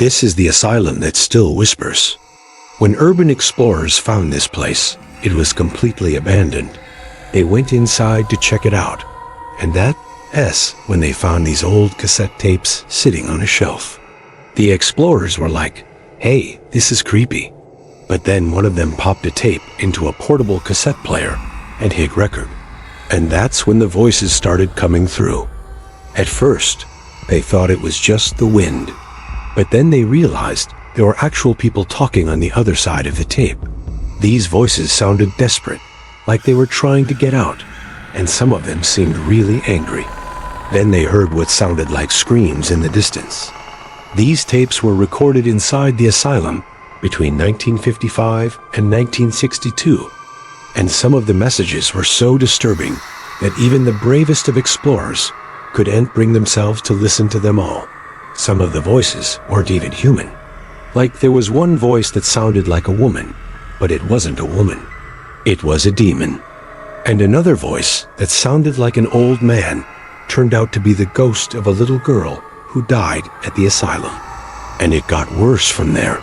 This is the asylum that still whispers. When urban explorers found this place, it was completely abandoned. They went inside to check it out, and that's when they found these old cassette tapes sitting on a shelf. The explorers were like, "Hey, this is creepy." But then one of them popped a tape into a portable cassette player and hit record. And that's when the voices started coming through. At first, they thought it was just the wind. But then they realized there were actual people talking on the other side of the tape. These voices sounded desperate, like they were trying to get out, and some of them seemed really angry. Then they heard what sounded like screams in the distance. These tapes were recorded inside the asylum between 1955 and 1962, and some of the messages were so disturbing that even the bravest of explorers couldn't bring themselves to listen to them all. Some of the voices weren't even human. Like there was one voice that sounded like a woman, but it wasn't a woman. It was a demon. And another voice that sounded like an old man turned out to be the ghost of a little girl who died at the asylum. And it got worse from there.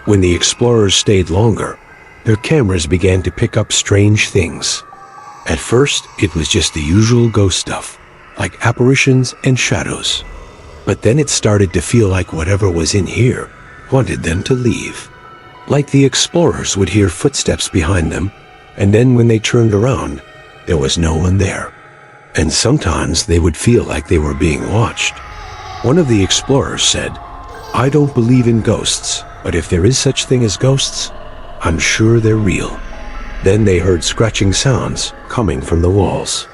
When the explorers stayed longer, their cameras began to pick up strange things. At first, it was just the usual ghost stuff, like apparitions and shadows. But then it started to feel like whatever was in here wanted them to leave. Like the explorers would hear footsteps behind them, and then when they turned around, there was no one there. And sometimes they would feel like they were being watched. One of the explorers said, "I don't believe in ghosts, but if there is such thing as ghosts, I'm sure they're real." Then they heard scratching sounds coming from the walls.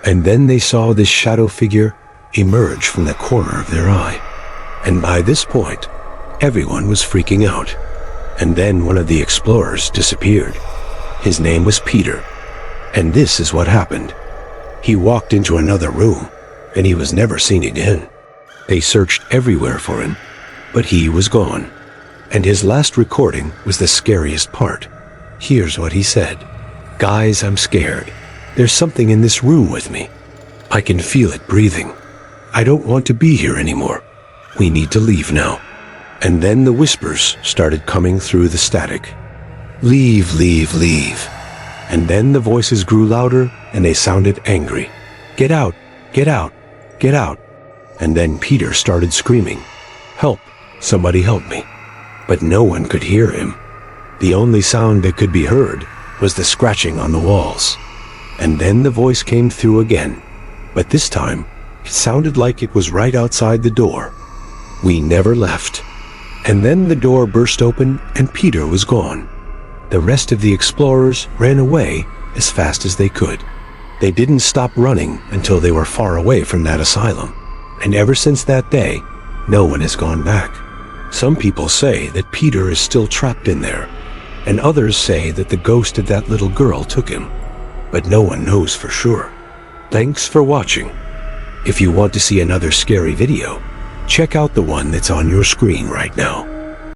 And then they saw this shadow figure emerge from the corner of their eye. And by this point, everyone was freaking out. And then one of the explorers disappeared. His name was Peter. And this is what happened. He walked into another room, and he was never seen again. They searched everywhere for him, but he was gone. And his last recording was the scariest part. Here's what he said. "Guys, I'm scared. There's something in this room with me. I can feel it breathing. I don't want to be here anymore. We need to leave now." And then the whispers started coming through the static. "Leave, leave, leave." And then the voices grew louder and they sounded angry. "Get out, get out, get out." And then Peter started screaming, "Help, somebody help me." But no one could hear him. The only sound that could be heard was the scratching on the walls. And then the voice came through again, but this time it sounded like it was right outside the door. "We never left." And then the door burst open and Peter was gone. The rest of the explorers ran away as fast as they could. They didn't stop running until they were far away from that asylum. And ever since that day, no one has gone back. Some people say that Peter is still trapped in there, and others say that the ghost of that little girl took him. But no one knows for sure. Thanks for watching. If you want to see another scary video, check out the one that's on your screen right now.